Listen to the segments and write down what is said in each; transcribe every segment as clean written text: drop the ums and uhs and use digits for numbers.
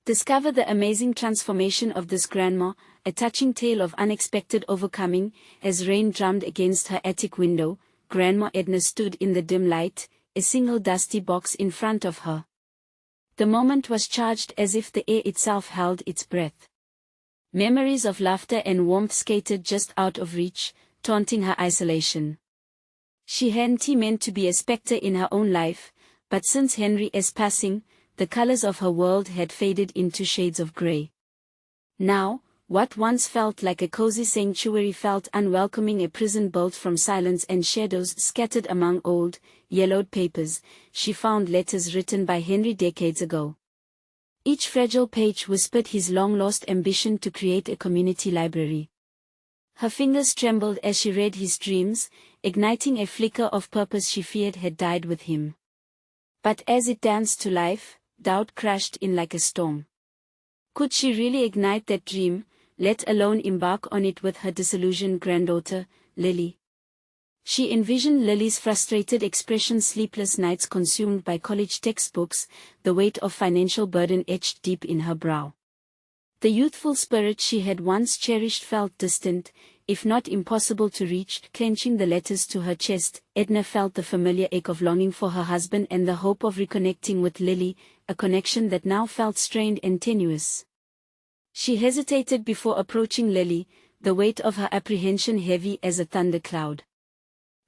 Discover the amazing transformation of this grandma, a touching tale of unexpected overcoming. As rain drummed against her attic window, Grandma Edna stood in the dim light, a single dusty box in front of her. The moment was charged as if the air itself held its breath. Memories of laughter and warmth skated just out of reach, taunting her isolation. She hadn't meant to be a spectre in her own life, but since Henry's passing, the colors of her world had faded into shades of gray. Now, what once felt like a cozy sanctuary felt unwelcoming, a prison built from silence and shadows. Scattered among old, yellowed papers, she found letters written by Henry decades ago. Each fragile page whispered his long-lost ambition to create a community library. Her fingers trembled as she read his dreams, igniting a flicker of purpose she feared had died with him. But as it danced to life, doubt crashed in like a storm. Could she really ignite that dream, let alone embark on it with her disillusioned granddaughter, Lily? She envisioned Lily's frustrated expression, sleepless nights consumed by college textbooks, the weight of financial burden etched deep in her brow. The youthful spirit she had once cherished felt distant, if not impossible to reach. Clenching the letters to her chest, Edna felt the familiar ache of longing for her husband and the hope of reconnecting with Lily, a connection that now felt strained and tenuous. She hesitated before approaching Lily, the weight of her apprehension heavy as a thundercloud.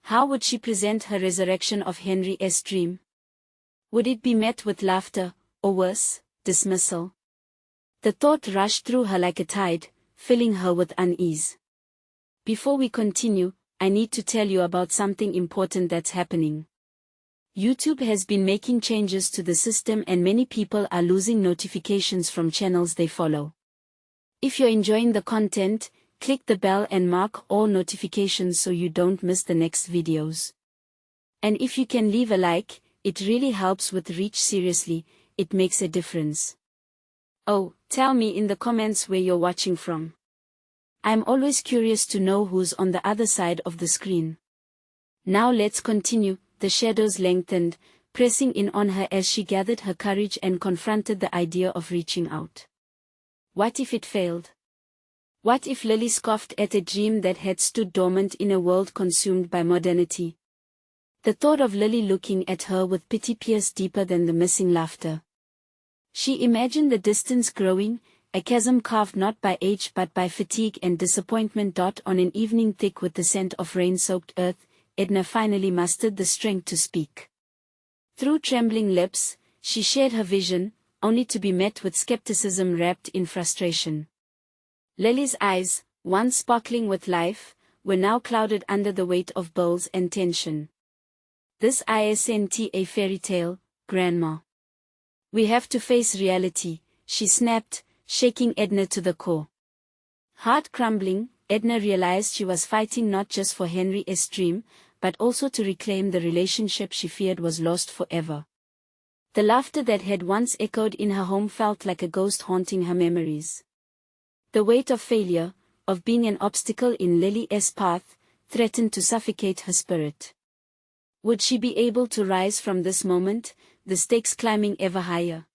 How would she present her resurrection of Henry's dream? Would it be met with laughter, or worse, dismissal? The thought rushed through her like a tide, filling her with unease. Before we continue, I need to tell you about something important that's happening. YouTube has been making changes to the system and many people are losing notifications from channels they follow. If you're enjoying the content, click the bell and mark all notifications so you don't miss the next videos. And if you can leave a like, it really helps with reach. Seriously, it makes a difference. Oh, tell me in the comments where you're watching from. I'm always curious to know who's on the other side of the screen. Now let's continue. The shadows lengthened, pressing in on her as she gathered her courage and confronted the idea of reaching out. What if it failed? What if Lily scoffed at a dream that had stood dormant in a world consumed by modernity? The thought of Lily looking at her with pity pierced deeper than the missing laughter. She imagined the distance growing, a chasm carved not by age but by fatigue and disappointment. On an evening thick with the scent of rain-soaked earth, Edna finally mustered the strength to speak. Through trembling lips, she shared her vision, only to be met with skepticism wrapped in frustration. Lily's eyes, once sparkling with life, were now clouded under the weight of bills and tension. This isn't a fairy tale, Grandma. We have to face reality, she snapped, shaking Edna to the core. Heart crumbling, Edna realized she was fighting not just for Henry's dream, but also to reclaim the relationship she feared was lost forever. The laughter that had once echoed in her home felt like a ghost haunting her memories. The weight of failure, of being an obstacle in Lily's path, threatened to suffocate her spirit. Would she be able to rise from this moment, the stakes climbing ever higher?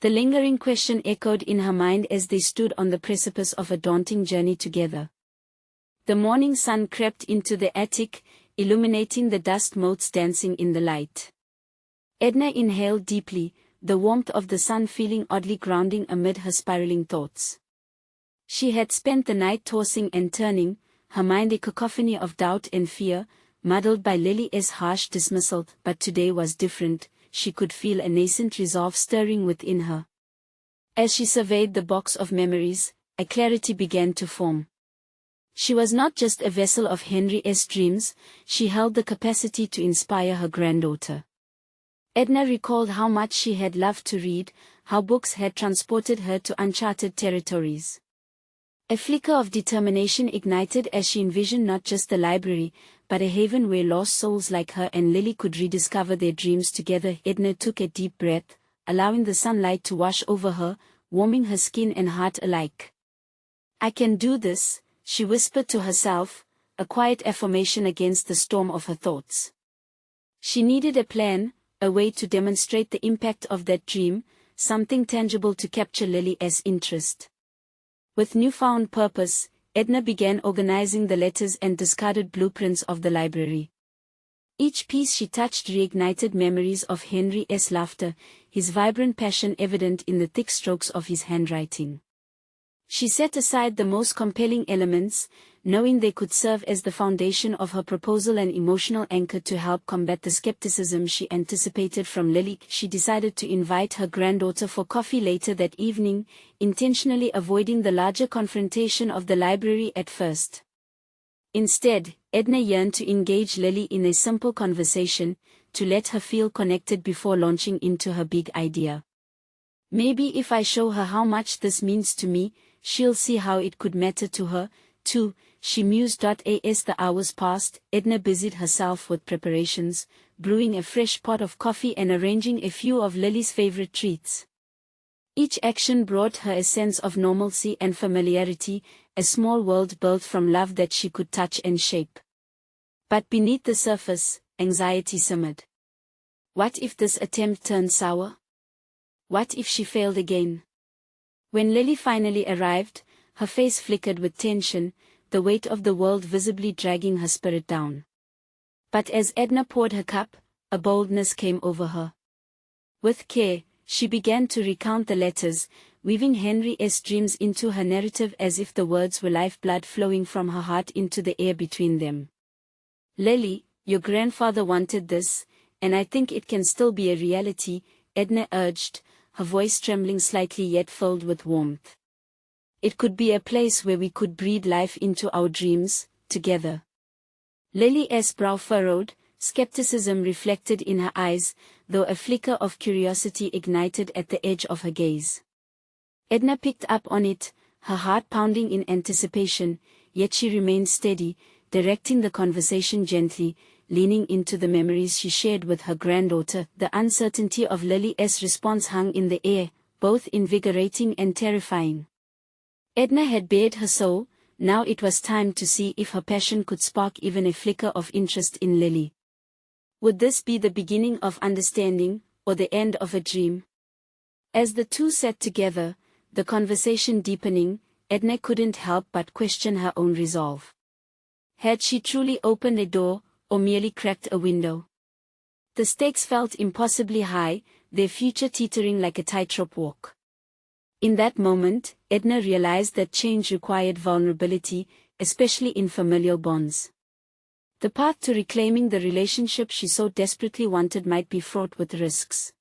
The lingering question echoed in her mind as they stood on the precipice of a daunting journey together. The morning sun crept into the attic, illuminating the dust motes dancing in the light. Edna inhaled deeply, the warmth of the sun feeling oddly grounding amid her spiraling thoughts. She had spent the night tossing and turning, her mind a cacophony of doubt and fear, muddled by Lily's harsh dismissal, but today was different. She could feel a nascent resolve stirring within her. As she surveyed the box of memories, a clarity began to form. She was not just a vessel of Henry's dreams, she held the capacity to inspire her granddaughter. Edna recalled how much she had loved to read, how books had transported her to uncharted territories. A flicker of determination ignited as she envisioned not just the library, but a haven where lost souls like her and Lily could rediscover their dreams together. Edna took a deep breath, allowing the sunlight to wash over her, warming her skin and heart alike. "I can do this," she whispered to herself, a quiet affirmation against the storm of her thoughts. She needed a plan, a way to demonstrate the impact of that dream, something tangible to capture Lily's interest. With newfound purpose, Edna began organizing the letters and discarded blueprints of the library. Each piece she touched reignited memories of Henry's laughter, his vibrant passion evident in the thick strokes of his handwriting. She set aside the most compelling elements, knowing they could serve as the foundation of her proposal and emotional anchor to help combat the skepticism she anticipated from Lily. She decided to invite her granddaughter for coffee later that evening, intentionally avoiding the larger confrontation of the library at first. Instead, Edna yearned to engage Lily in a simple conversation, to let her feel connected before launching into her big idea. Maybe if I show her how much this means to me, she'll see how it could matter to her, too, she mused. As the hours passed, Edna busied herself with preparations, brewing a fresh pot of coffee and arranging a few of Lily's favorite treats. Each action brought her a sense of normalcy and familiarity, a small world built from love that she could touch and shape. But beneath the surface, anxiety simmered. What if this attempt turned sour? What if she failed again? When Lily finally arrived, her face flickered with tension, the weight of the world visibly dragging her spirit down. But as Edna poured her cup, a boldness came over her. With care, she began to recount the letters, weaving Henry's dreams into her narrative as if the words were lifeblood flowing from her heart into the air between them. Lily, your grandfather wanted this, and I think it can still be a reality, Edna urged, her voice trembling slightly yet filled with warmth. It could be a place where we could breathe life into our dreams, together. Lily's brow furrowed, skepticism reflected in her eyes, though a flicker of curiosity ignited at the edge of her gaze. Edna picked up on it, her heart pounding in anticipation, yet she remained steady, directing the conversation gently, leaning into the memories she shared with her granddaughter. The uncertainty of Lily's response hung in the air, both invigorating and terrifying. Edna had bared her soul, now it was time to see if her passion could spark even a flicker of interest in Lily. Would this be the beginning of understanding, or the end of a dream? As the two sat together, the conversation deepening, Edna couldn't help but question her own resolve. Had she truly opened a door, or merely cracked a window? The stakes felt impossibly high, their future teetering like a tightrope walk. In that moment, Edna realized that change required vulnerability, especially in familial bonds. The path to reclaiming the relationship she so desperately wanted might be fraught with risks.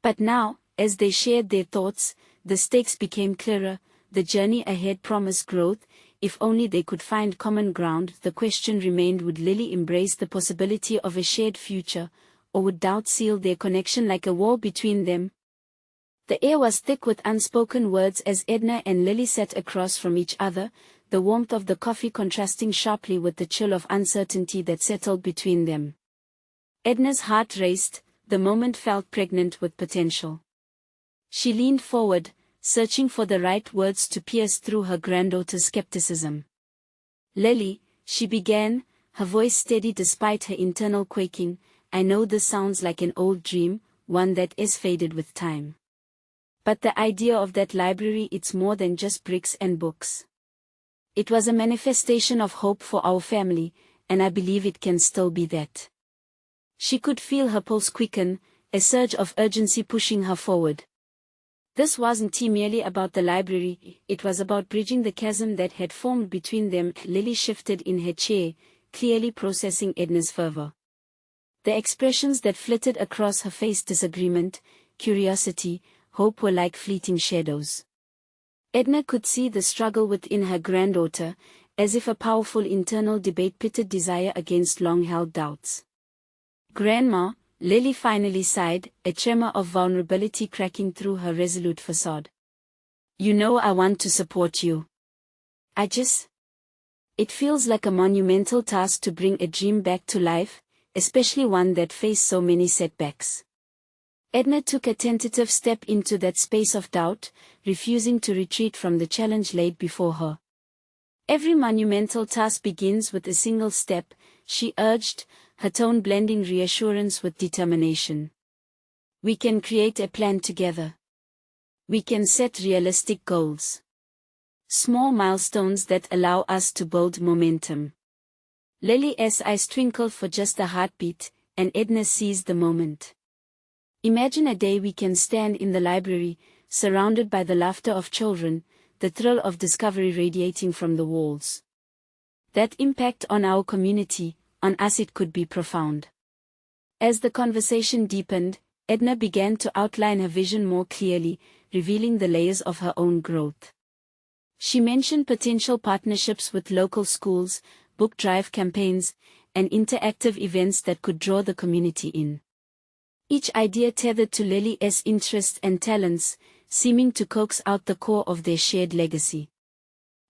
But now, as they shared their thoughts, the stakes became clearer, the journey ahead promised growth. If only they could find common ground. The question remained: would Lily embrace the possibility of a shared future, or would doubt seal their connection like a wall between them? The air was thick with unspoken words as Edna and Lily sat across from each other, the warmth of the coffee contrasting sharply with the chill of uncertainty that settled between them. Edna's heart raced, the moment felt pregnant with potential. She leaned forward, searching for the right words to pierce through her granddaughter's skepticism. Lily, she began, her voice steady despite her internal quaking, I know this sounds like an old dream, one that is faded with time. But the idea of that library, it's more than just bricks and books. It was a manifestation of hope for our family, and I believe it can still be that. She could feel her pulse quicken, a surge of urgency pushing her forward. This wasn't merely about the library, it was about bridging the chasm that had formed between them. Lily shifted in her chair, clearly processing Edna's fervor. The expressions that flitted across her face, disagreement, curiosity, hope, were like fleeting shadows. Edna could see the struggle within her granddaughter, as if a powerful internal debate pitted desire against long-held doubts. Grandma, Lily finally sighed, a tremor of vulnerability cracking through her resolute facade. You know I want to support you. It feels like a monumental task to bring a dream back to life, especially one that faced so many setbacks. Edna took a tentative step into that space of doubt, refusing to retreat from the challenge laid before her. Every monumental task begins with a single step, she urged, her tone blending reassurance with determination. We can create a plan together. We can set realistic goals. Small milestones that allow us to build momentum. Lily's eyes twinkled for just a heartbeat, and Edna seized the moment. Imagine a day we can stand in the library, surrounded by the laughter of children, the thrill of discovery radiating from the walls. That impact on our community, on us, it could be profound. As the conversation deepened, Edna began to outline her vision more clearly, revealing the layers of her own growth. She mentioned potential partnerships with local schools, book drive campaigns, and interactive events that could draw the community in. Each idea tethered to Lily's interests and talents, seeming to coax out the core of their shared legacy.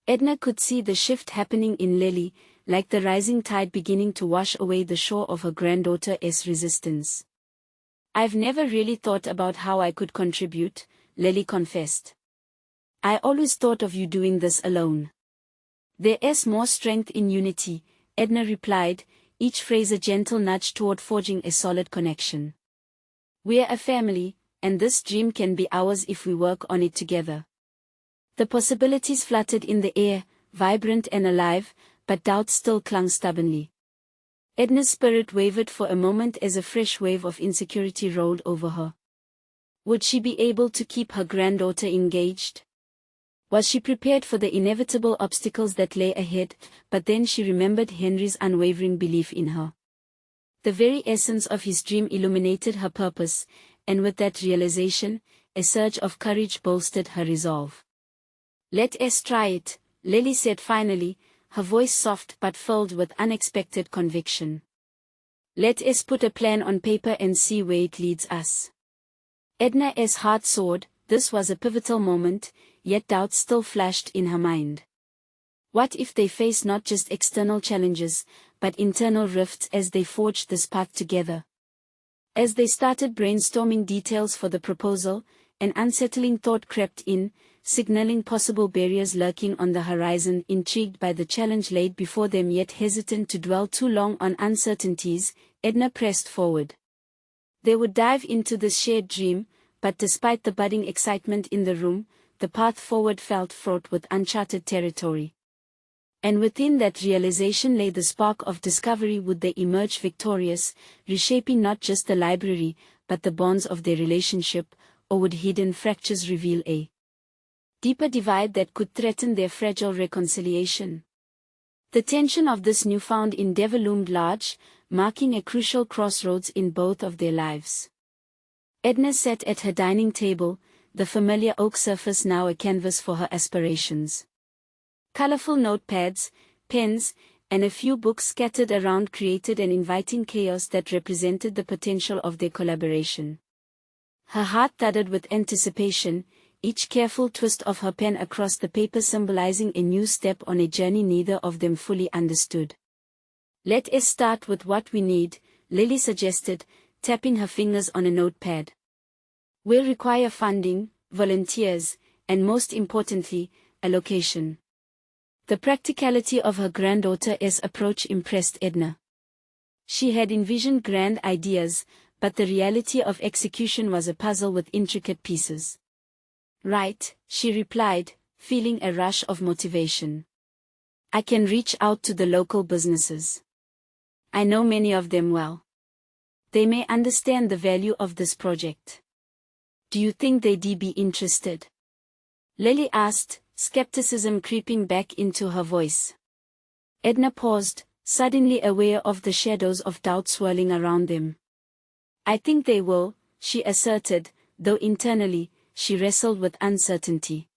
Edna could see the shift happening in Lily, like the rising tide beginning to wash away the shore of her granddaughter's resistance. "I've never really thought about how I could contribute," Lily confessed. "I always thought of you doing this alone." "There is more strength in unity," Edna replied, each phrase a gentle nudge toward forging a solid connection. "We're a family, and this dream can be ours if we work on it together." The possibilities fluttered in the air, vibrant and alive, but doubt still clung stubbornly. Edna's spirit wavered for a moment as a fresh wave of insecurity rolled over her. Would she be able to keep her granddaughter engaged? Was she prepared for the inevitable obstacles that lay ahead? But then she remembered Henry's unwavering belief in her. The very essence of his dream illuminated her purpose, and with that realization, a surge of courage bolstered her resolve. "Let us try it," Lily said finally, her voice soft but filled with unexpected conviction. "Let us put a plan on paper and see where it leads us." Edna's heart soared. This was a pivotal moment, yet doubt still flashed in her mind. What if they faced not just external challenges, but internal rifts as they forged this path together? As they started brainstorming details for the proposal, an unsettling thought crept in, signaling possible barriers lurking on the horizon. Intrigued by the challenge laid before them yet hesitant to dwell too long on uncertainties, Edna pressed forward. They would dive into this shared dream, but despite the budding excitement in the room, the path forward felt fraught with uncharted territory. And within that realization lay the spark of discovery. Would they emerge victorious, reshaping not just the library, but the bonds of their relationship, or would hidden fractures reveal a deeper divide that could threaten their fragile reconciliation? The tension of this newfound endeavor loomed large, marking a crucial crossroads in both of their lives. Edna sat at her dining table, the familiar oak surface now a canvas for her aspirations. Colorful notepads, pens, and a few books scattered around created an inviting chaos that represented the potential of their collaboration. Her heart thudded with anticipation, each careful twist of her pen across the paper symbolizing a new step on a journey neither of them fully understood. "Let us start with what we need," Lily suggested, tapping her fingers on a notepad. "We'll require funding, volunteers, and most importantly, a location." The practicality of her granddaughter's approach impressed Edna. She had envisioned grand ideas, but the reality of execution was a puzzle with intricate pieces. "Right," she replied, feeling a rush of motivation. "I can reach out to the local businesses. I know many of them well. They may understand the value of this project." "Do you think they'd be interested?" Lily asked, skepticism creeping back into her voice. Edna paused, suddenly aware of the shadows of doubt swirling around them. "I think they will," she asserted, though internally, she wrestled with uncertainty.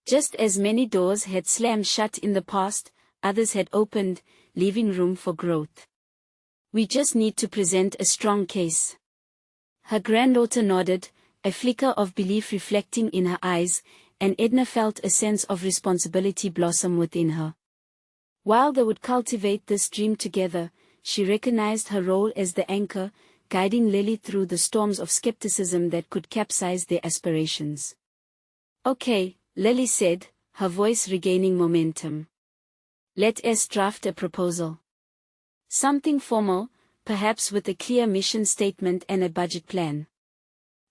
Just as many doors had slammed shut in the past, others had opened, leaving room for growth. "We just need to present a strong case." Her granddaughter nodded, a flicker of belief reflecting in her eyes, and Edna felt a sense of responsibility blossom within her. While they would cultivate this dream together, she recognized her role as the anchor, guiding Lily through the storms of skepticism that could capsize their aspirations. "Okay," Lily said, her voice regaining momentum. "Let us draft a proposal. Something formal, perhaps with a clear mission statement and a budget plan."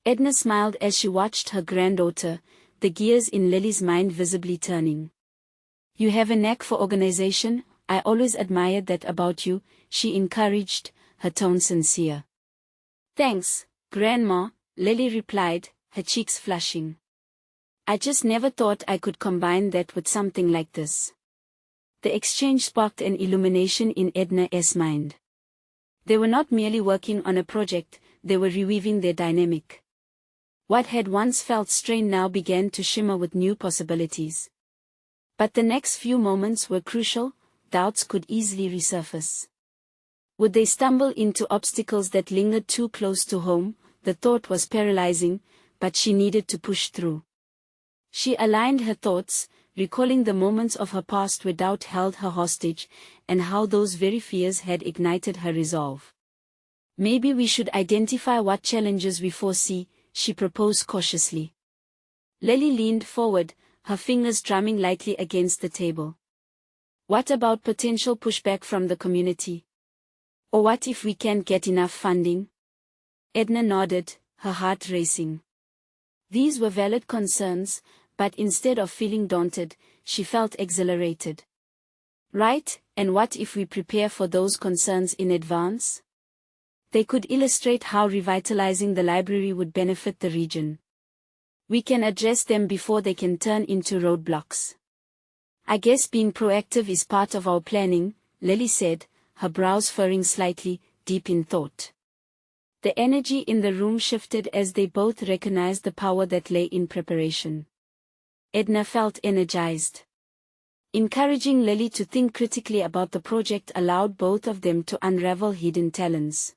Edna smiled as she watched her granddaughter, the gears in Lily's mind visibly turning. "You have a knack for organization, I always admired that about you," she encouraged, her tone sincere. "Thanks, Grandma," Lily replied, her cheeks flushing. "I just never thought I could combine that with something like this." The exchange sparked an illumination in Edna's mind. They were not merely working on a project, they were reweaving their dynamic. What had once felt strained now began to shimmer with new possibilities. But the next few moments were crucial. Doubts could easily resurface. Would they stumble into obstacles that lingered too close to home? The thought was paralyzing, but she needed to push through. She aligned her thoughts, recalling the moments of her past where doubt held her hostage, and how those very fears had ignited her resolve. "Maybe we should identify what challenges we foresee," she proposed cautiously. Lily leaned forward, her fingers drumming lightly against the table. "What about potential pushback from the community? Or what if we can't get enough funding?" Edna nodded, her heart racing. These were valid concerns, but instead of feeling daunted, she felt exhilarated. "Right, and what if we prepare for those concerns in advance? They could illustrate how revitalizing the library would benefit the region. We can address them before they can turn into roadblocks." "I guess being proactive is part of our planning," Lily said, her brows furrowing slightly, deep in thought. The energy in the room shifted as they both recognized the power that lay in preparation. Edna felt energized. Encouraging Lily to think critically about the project allowed both of them to unravel hidden talents.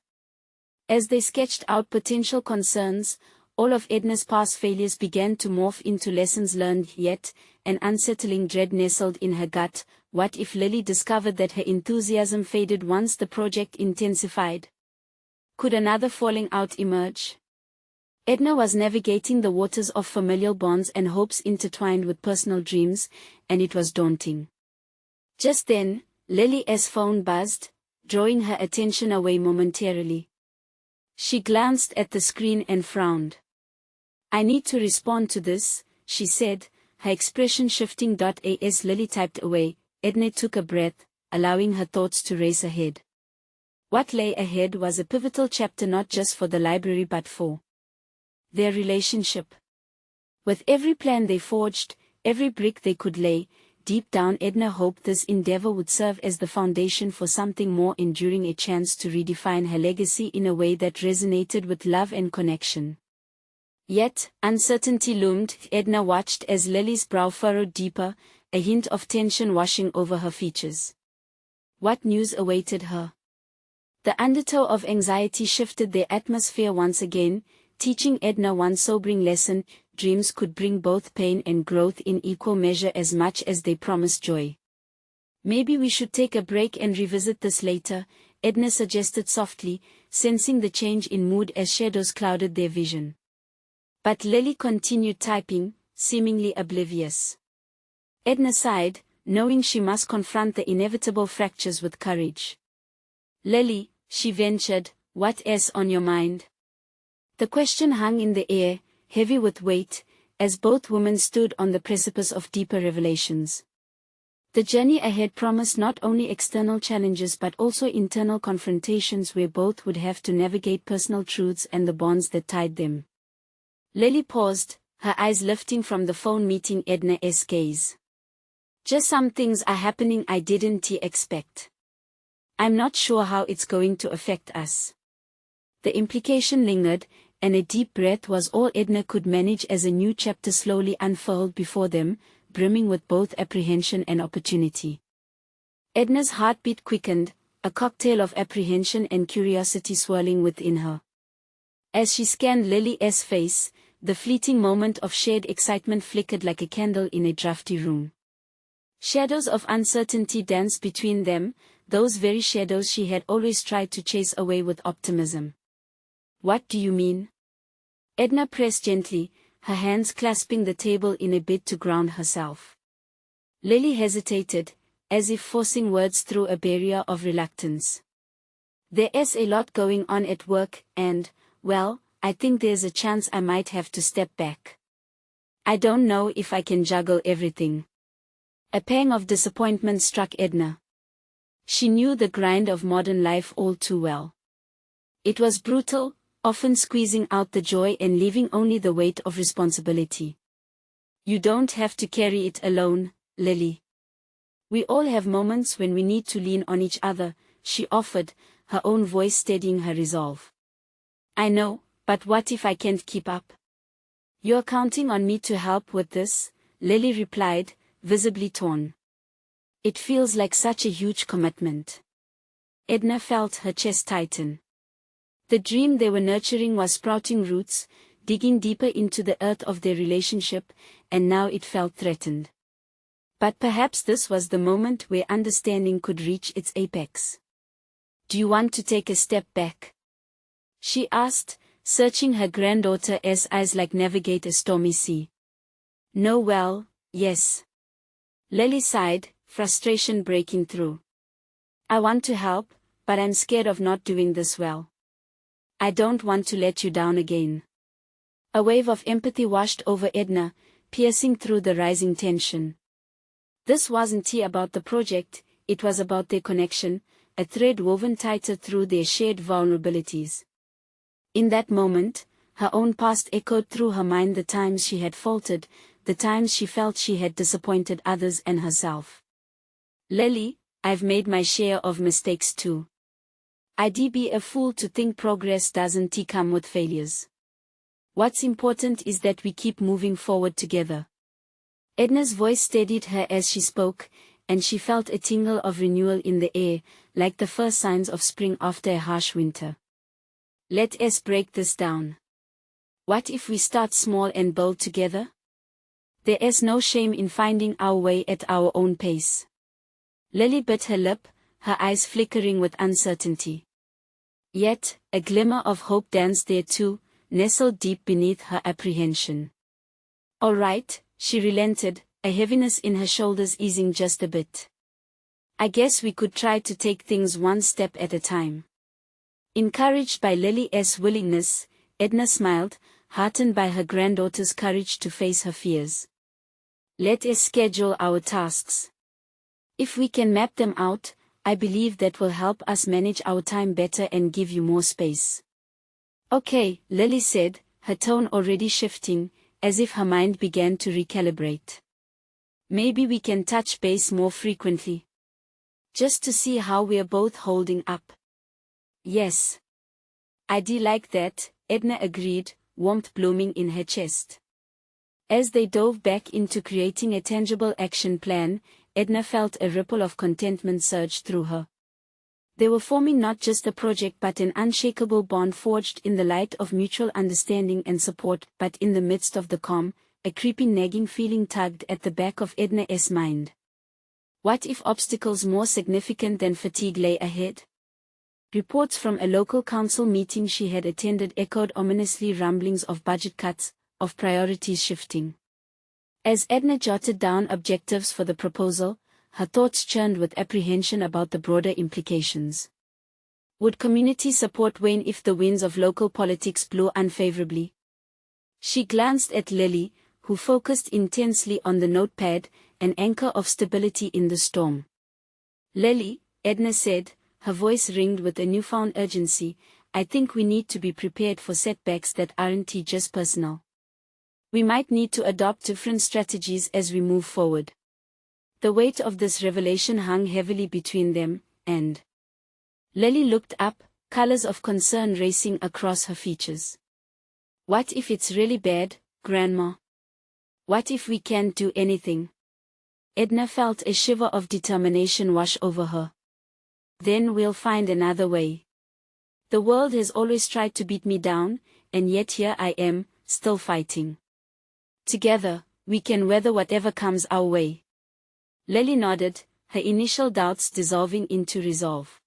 As they sketched out potential concerns, all of Edna's past failures began to morph into lessons learned, yet an unsettling dread nestled in her gut. What if Lily discovered that her enthusiasm faded once the project intensified? Could another falling out emerge? Edna was navigating the waters of familial bonds and hopes intertwined with personal dreams, and it was daunting. Just then, Lily's phone buzzed, drawing her attention away momentarily. She glanced at the screen and frowned. "I need to respond to this," she said, her expression shifting. As Lily typed away, Edna took a breath, allowing her thoughts to race ahead. What lay ahead was a pivotal chapter not just for the library but for their relationship. With every plan they forged, every brick they could lay, deep down Edna hoped this endeavor would serve as the foundation for something more enduring, a chance to redefine her legacy in a way that resonated with love and connection. Yet, uncertainty loomed. Edna watched as Lily's brow furrowed deeper, a hint of tension washing over her features. What news awaited her? The undertow of anxiety shifted the atmosphere once again, teaching Edna one sobering lesson: dreams could bring both pain and growth in equal measure as much as they promised joy. "Maybe we should take a break and revisit this later," Edna suggested softly, sensing the change in mood as shadows clouded their vision. But Lily continued typing, seemingly oblivious. Edna sighed, knowing she must confront the inevitable fractures with courage. "Lily," she ventured, "what's on your mind?" The question hung in the air, heavy with weight, as both women stood on the precipice of deeper revelations. The journey ahead promised not only external challenges but also internal confrontations where both would have to navigate personal truths and the bonds that tied them. Lily paused, her eyes lifting from the phone, meeting Edna's gaze. "Just some things are happening I didn't expect. I'm not sure how it's going to affect us." The implication lingered, and a deep breath was all Edna could manage as a new chapter slowly unfurled before them, brimming with both apprehension and opportunity. Edna's heartbeat quickened, a cocktail of apprehension and curiosity swirling within her. As she scanned Lily's face, the fleeting moment of shared excitement flickered like a candle in a drafty room. Shadows of uncertainty danced between them, those very shadows she had always tried to chase away with optimism. "What do you mean?" Edna pressed gently, her hands clasping the table in a bid to ground herself. Lily hesitated, as if forcing words through a barrier of reluctance. "There's a lot going on at work, and, well, I think there's a chance I might have to step back. I don't know if I can juggle everything. A pang of disappointment struck Edna. She knew the grind of modern life all too well. It was brutal, often squeezing out the joy and leaving only the weight of responsibility. You don't have to carry it alone, Lily. We all have moments when we need to lean on each other, she offered, her own voice steadying her resolve. I know, but what if I can't keep up? You're counting on me to help with this, Lily replied, visibly torn. It feels like such a huge commitment. Edna felt her chest tighten. The dream they were nurturing was sprouting roots, digging deeper into the earth of their relationship, and now it felt threatened. But perhaps this was the moment where understanding could reach its apex. Do you want to take a step back? She asked, searching her granddaughter's eyes like navigate a stormy sea. No, well, yes. Lily sighed, frustration breaking through. I want to help, but I'm scared of not doing this well. I don't want to let you down again. A wave of empathy washed over Edna, piercing through the rising tension. This wasn't about the project, it was about their connection, a thread woven tighter through their shared vulnerabilities. In that moment, her own past echoed through her mind, the times she had faltered, the times she felt she had disappointed others and herself. Lily, I've made my share of mistakes too. I'd be a fool to think progress doesn't come with failures. What's important is that we keep moving forward together. Edna's voice steadied her as she spoke, and she felt a tingle of renewal in the air, like the first signs of spring after a harsh winter. Let us break this down. What if we start small and build together? There is no shame in finding our way at our own pace. Lily bit her lip, her eyes flickering with uncertainty. Yet, a glimmer of hope danced there too, nestled deep beneath her apprehension. All right, she relented, a heaviness in her shoulders easing just a bit. I guess we could try to take things one step at a time. Encouraged by Lily's willingness, Edna smiled, heartened by her granddaughter's courage to face her fears. Let us schedule our tasks. If we can map them out, I believe that will help us manage our time better and give you more space. Okay, Lily said, her tone already shifting, as if her mind began to recalibrate. Maybe we can touch base more frequently. Just to see how we're both holding up. Yes. I'd like that, Edna agreed, warmth blooming in her chest. As they dove back into creating a tangible action plan, Edna felt a ripple of contentment surge through her. They were forming not just a project but an unshakable bond forged in the light of mutual understanding and support. But in the midst of the calm, a creeping nagging feeling tugged at the back of Edna's mind. What if obstacles more significant than fatigue lay ahead? Reports from a local council meeting she had attended echoed ominously rumblings of budget cuts, of priorities shifting. As Edna jotted down objectives for the proposal, her thoughts churned with apprehension about the broader implications. Would community support wane if the winds of local politics blew unfavorably? She glanced at Lily, who focused intensely on the notepad, an anchor of stability in the storm. Lily, Edna said, her voice ringed with a newfound urgency, I think we need to be prepared for setbacks that aren't just personal. We might need to adopt different strategies as we move forward. The weight of this revelation hung heavily between them, and Lily looked up, colors of concern racing across her features. What if it's really bad, Grandma? What if we can't do anything? Edna felt a shiver of determination wash over her. Then we'll find another way. The world has always tried to beat me down, and yet here I am, still fighting. Together, we can weather whatever comes our way. Lily nodded, her initial doubts dissolving into resolve.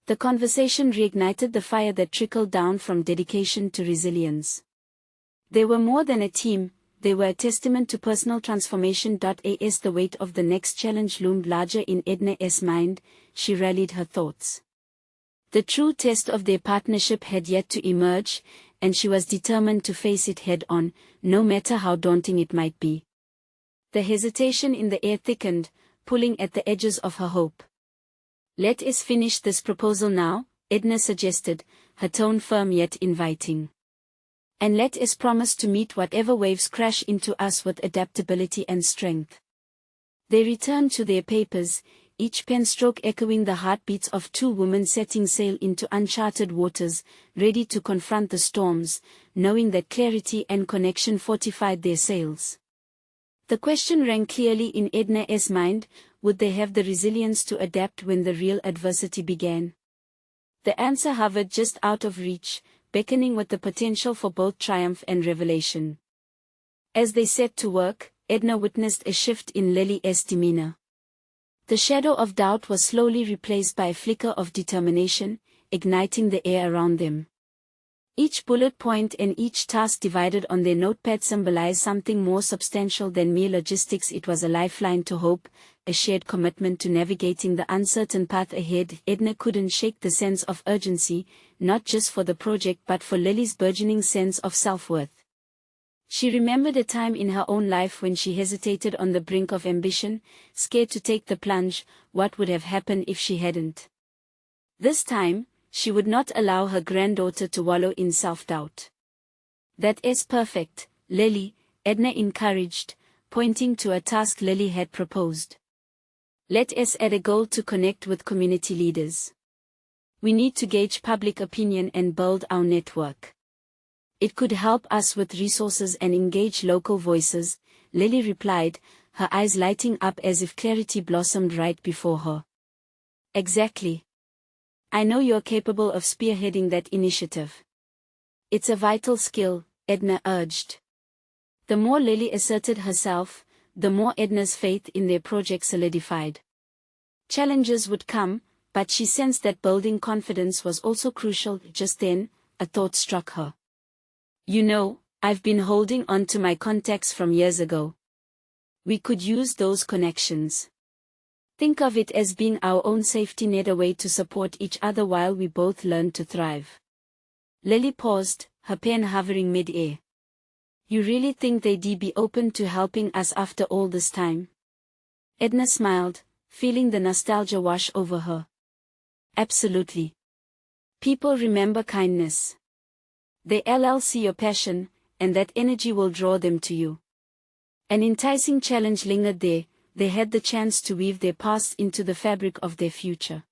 The conversation reignited the fire that trickled down from dedication to resilience. They were more than a team, they were a testament to personal transformation. As the weight of the next challenge loomed larger in Edna's mind, she rallied her thoughts. The true test of their partnership had yet to emerge, and she was determined to face it head-on, no matter how daunting it might be. The hesitation in the air thickened, pulling at the edges of her hope. "Let us finish this proposal now," Edna suggested, her tone firm yet inviting. "And let us promise to meet whatever waves crash into us with adaptability and strength." They returned to their papers, each pen stroke echoing the heartbeats of two women setting sail into uncharted waters, ready to confront the storms, knowing that clarity and connection fortified their sails. The question rang clearly in Edna's mind: would they have the resilience to adapt when the real adversity began? The answer hovered just out of reach, beckoning with the potential for both triumph and revelation. As they set to work, Edna witnessed a shift in Lily's demeanor. The shadow of doubt was slowly replaced by a flicker of determination, igniting the air around them. Each bullet point and each task divided on their notepad symbolized something more substantial than mere logistics. It was a lifeline to hope, a shared commitment to navigating the uncertain path ahead. Edna couldn't shake the sense of urgency, not just for the project but for Lily's burgeoning sense of self-worth. She remembered a time in her own life when she hesitated on the brink of ambition, scared to take the plunge. What would have happened if she hadn't? This time, she would not allow her granddaughter to wallow in self-doubt. "That is perfect, Lily," Edna encouraged, pointing to a task Lily had proposed. "Let us add a goal to connect with community leaders. We need to gauge public opinion and build our network. It could help us with resources and engage local voices," Lily replied, her eyes lighting up as if clarity blossomed right before her. "Exactly. I know you're capable of spearheading that initiative." "It's a vital skill," Edna urged. The more Lily asserted herself, the more Edna's faith in their project solidified. Challenges would come, but she sensed that building confidence was also crucial. Just then, a thought struck her. "You know, I've been holding on to my contacts from years ago. We could use those connections. Think of it as being our own safety net, a way to support each other while we both learn to thrive." Lily paused, her pen hovering mid-air. "You really think they'd be open to helping us after all this time?" Edna smiled, feeling the nostalgia wash over her. "Absolutely. People remember kindness. They'll see your passion, and that energy will draw them to you." An enticing challenge lingered there. They had the chance to weave their past into the fabric of their future.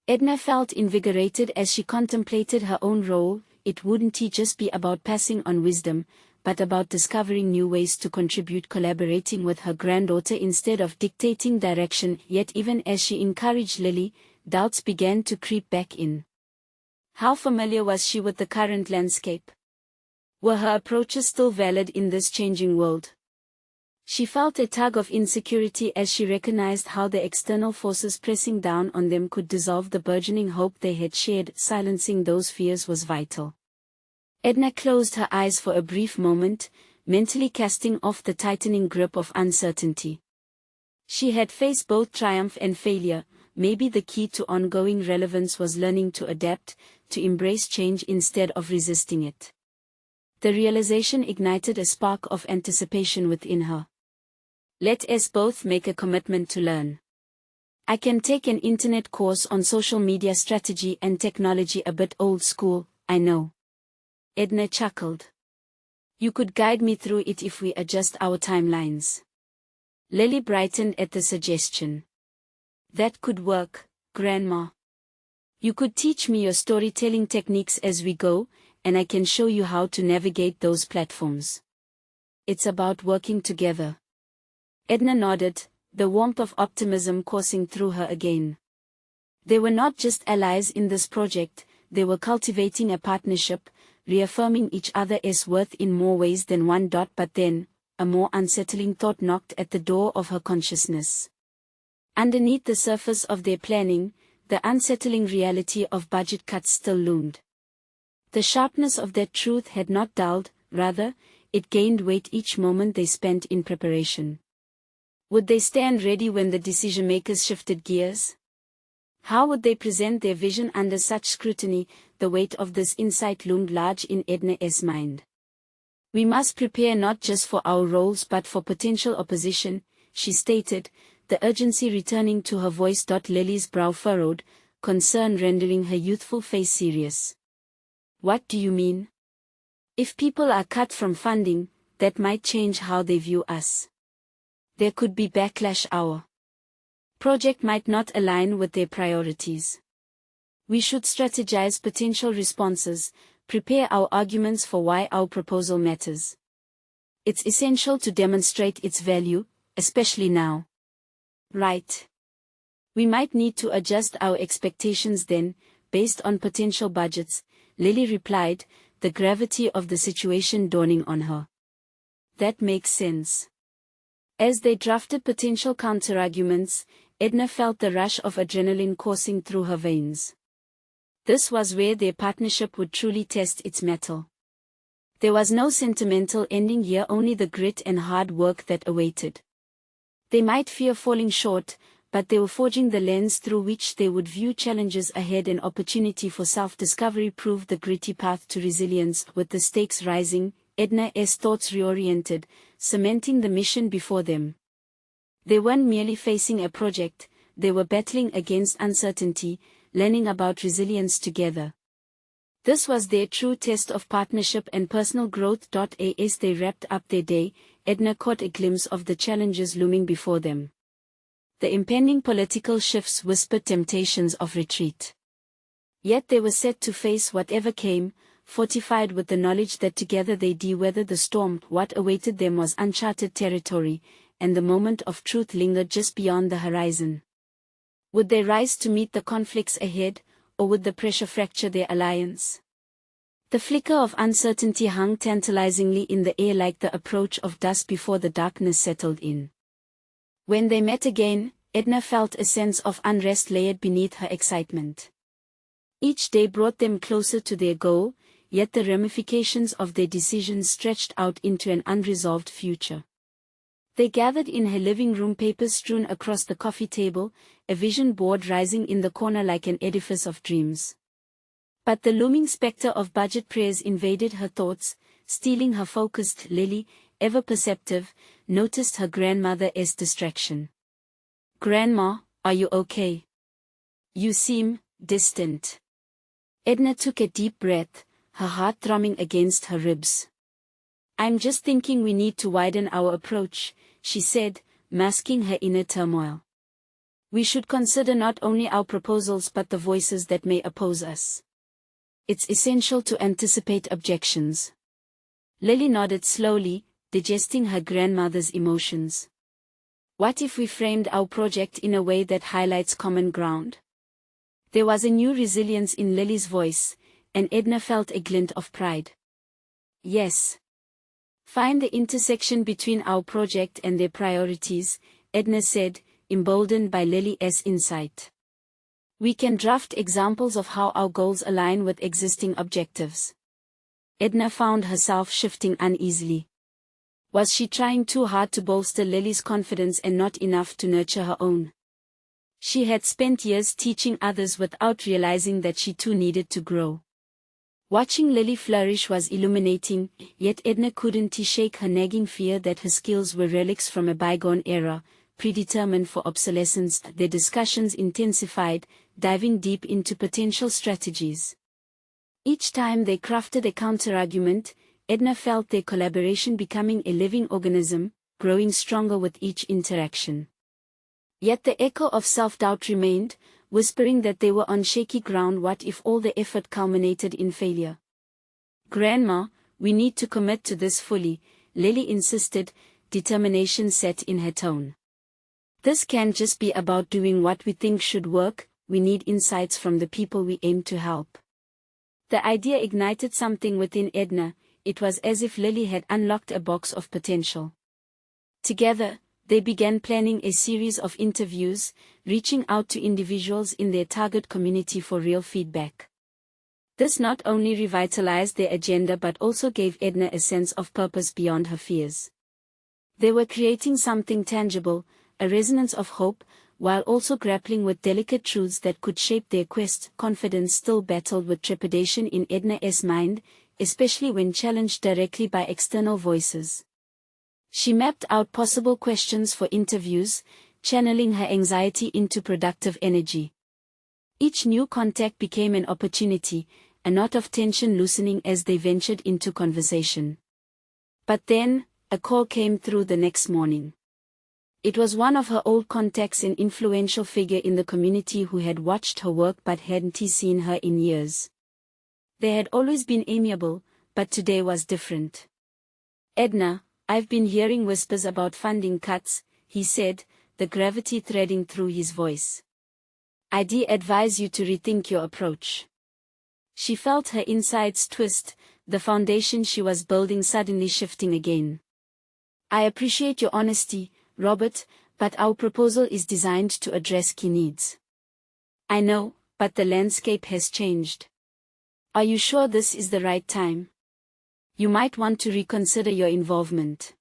Edna felt invigorated as she contemplated her own role. It wouldn't just be about passing on wisdom, but about discovering new ways to contribute, collaborating with her granddaughter instead of dictating direction. Yet even as she encouraged Lily, doubts began to creep back in. How familiar was she with the current landscape? Were her approaches still valid in this changing world? She felt a tug of insecurity as she recognized how the external forces pressing down on them could dissolve the burgeoning hope they had shared. Silencing those fears was vital. Edna closed her eyes for a brief moment, mentally casting off the tightening grip of uncertainty. She had faced both triumph and failure. Maybe the key to ongoing relevance was learning to adapt, to embrace change instead of resisting it. The realization ignited a spark of anticipation within her. "Let us both make a commitment to learn. I can take an internet course on social media strategy and technology, a bit old school, I know." Edna chuckled. "You could guide me through it if we adjust our timelines." Lily brightened at the suggestion. "That could work, Grandma. You could teach me your storytelling techniques as we go, and I can show you how to navigate those platforms. It's about working together." Edna nodded, the warmth of optimism coursing through her again. They were not just allies in this project, they were cultivating a partnership, reaffirming each other's worth in more ways than one. But then, a more unsettling thought knocked at the door of her consciousness. Underneath the surface of their planning, the unsettling reality of budget cuts still loomed. The sharpness of that truth had not dulled, rather, it gained weight each moment they spent in preparation. Would they stand ready when the decision-makers shifted gears? How would they present their vision under such scrutiny? the weight of this insight loomed large in Edna's mind. "We must prepare not just for our roles but for potential opposition," she stated, the urgency returning to her voice. Lily's brow furrowed, concern rendering her youthful face serious. "What do you mean?" "If people are cut from funding, that might change how they view us. There could be backlash. Our project might not align with their priorities. We should strategize potential responses, prepare our arguments for why our proposal matters. It's essential to demonstrate its value, especially now." "Right. We might need to adjust our expectations then, based on potential budgets," Lily replied, the gravity of the situation dawning on her. "That makes sense." As they drafted potential counterarguments, Edna felt the rush of adrenaline coursing through her veins. This was where their partnership would truly test its mettle. There was no sentimental ending here, only the grit and hard work that awaited. They might fear falling short, but they were forging the lens through which they would view challenges ahead. An opportunity for self-discovery proved the gritty path to resilience. With the stakes rising, Edna's thoughts reoriented, cementing the mission before them. They weren't merely facing a project, they were battling against uncertainty, learning about resilience together. This was their true test of partnership and personal growth. As they wrapped up their day, Edna caught a glimpse of the challenges looming before them. The impending political shifts whispered temptations of retreat. Yet they were set to face whatever came, fortified with the knowledge that together they'd weather the storm. What awaited them was uncharted territory, and the moment of truth lingered just beyond the horizon. Would they rise to meet the conflicts ahead, or would the pressure fracture their alliance? The flicker of uncertainty hung tantalizingly in the air, like the approach of dusk before the darkness settled in. When they met again, Edna felt a sense of unrest layered beneath her excitement. Each day brought them closer to their goal, yet the ramifications of their decisions stretched out into an unresolved future. They gathered in her living room, papers strewn across the coffee table, a vision board rising in the corner like an edifice of dreams. But the looming specter of budget prayers invaded her thoughts, stealing her focus. Lily, ever perceptive, noticed her grandmother's distraction. "Grandma, are you okay? You seem distant." Edna took a deep breath, her heart thrumming against her ribs. "I'm just thinking we need to widen our approach," she said, masking her inner turmoil. "We should consider not only our proposals but the voices that may oppose us. It's essential to anticipate objections." Lily nodded slowly, digesting her grandmother's emotions. "What if we framed our project in a way that highlights common ground?" There was a new resilience in Lily's voice, and Edna felt a glint of pride. "Yes. Find the intersection between our project and their priorities," Edna said, emboldened by Lily's insight. "We can draft examples of how our goals align with existing objectives." Edna found herself shifting uneasily. Was she trying too hard to bolster Lily's confidence and not enough to nurture her own? She had spent years teaching others without realizing that she too needed to grow. Watching Lily flourish was illuminating, yet Edna couldn't shake her nagging fear that her skills were relics from a bygone era, predetermined for obsolescence. Their discussions intensified, diving deep into potential strategies. Each time they crafted a counterargument, Edna felt their collaboration becoming a living organism, growing stronger with each interaction. Yet the echo of self-doubt remained, whispering that they were on shaky ground. What if all the effort culminated in failure? "Grandma, we need to commit to this fully," Lily insisted, determination set in her tone. "This can't just be about doing what we think should work, we need insights from the people we aim to help." The idea ignited something within Edna. It was as if Lily had unlocked a box of potential. Together, they began planning a series of interviews, reaching out to individuals in their target community for real feedback. This not only revitalized their agenda but also gave Edna a sense of purpose beyond her fears. They were creating something tangible, a resonance of hope, while also grappling with delicate truths that could shape their quest. Confidence still battled with trepidation in Edna's mind, especially when challenged directly by external voices. She mapped out possible questions for interviews, channeling her anxiety into productive energy. Each new contact became an opportunity, a knot of tension loosening as they ventured into conversation. But then, a call came through the next morning. It was one of her old contacts, an influential figure in the community who had watched her work but hadn't seen her in years. They had always been amiable, but today was different. "Edna, I've been hearing whispers about funding cuts," he said, the gravity threading through his voice. "I'd advise you to rethink your approach." She felt her insides twist, the foundation she was building suddenly shifting again. "I appreciate your honesty, Robert, but our proposal is designed to address key needs." "I know, but the landscape has changed. Are you sure this is the right time? You might want to reconsider your involvement."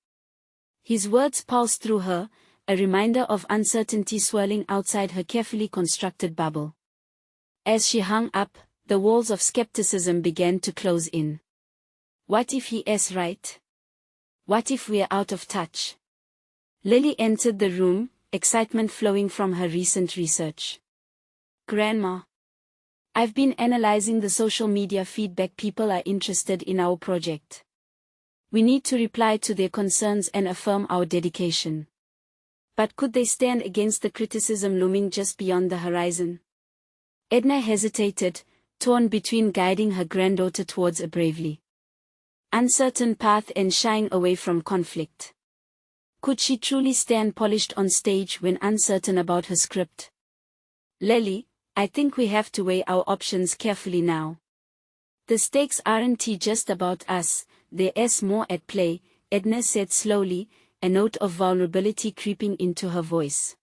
His words pulsed through her, a reminder of uncertainty swirling outside her carefully constructed bubble. As she hung up, the walls of skepticism began to close in. What if he is right? What if we're out of touch? Lily entered the room, excitement flowing from her recent research. "Grandma, I've been analyzing the social media feedback. People are interested in our project. We need to reply to their concerns and affirm our dedication. But could they stand against the criticism looming just beyond the horizon?" Edna hesitated, torn between guiding her granddaughter towards a bravely uncertain path and shying away from conflict. Could she truly stand polished on stage when uncertain about her script? "Lily, I think we have to weigh our options carefully now. The stakes aren't just about us, there's more at play," Edna said slowly, a note of vulnerability creeping into her voice.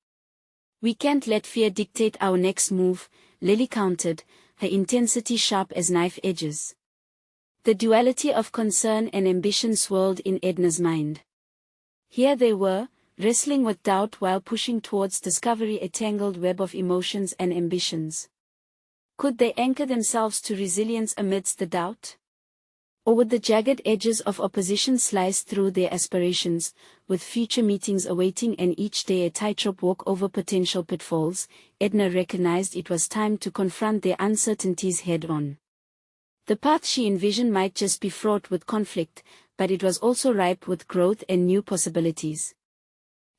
"We can't let fear dictate our next move," Lily countered, her intensity sharp as knife edges. The duality of concern and ambition swirled in Edna's mind. Here they were, wrestling with doubt while pushing towards discovery, a tangled web of emotions and ambitions. Could they anchor themselves to resilience amidst the doubt? Or would the jagged edges of opposition slice through their aspirations, with future meetings awaiting and each day a tightrope walk over potential pitfalls? Edna recognized it was time to confront their uncertainties head-on. The path she envisioned might just be fraught with conflict, but it was also ripe with growth and new possibilities.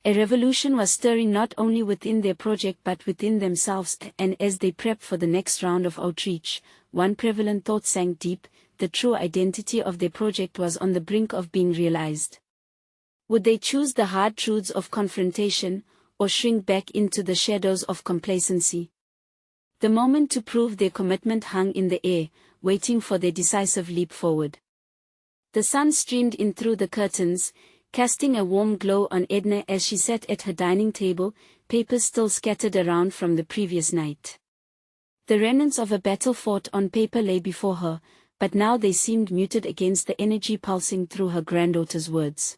A revolution was stirring not only within their project but within themselves, and as they prepped for the next round of outreach, one prevalent thought sank deep: the true identity of their project was on the brink of being realized. Would they choose the hard truths of confrontation, or shrink back into the shadows of complacency? The moment to prove their commitment hung in the air, waiting for their decisive leap forward. The sun streamed in through the curtains, casting a warm glow on Edna as she sat at her dining table, papers still scattered around from the previous night. The remnants of a battle fought on paper lay before her, but now they seemed muted against the energy pulsing through her granddaughter's words.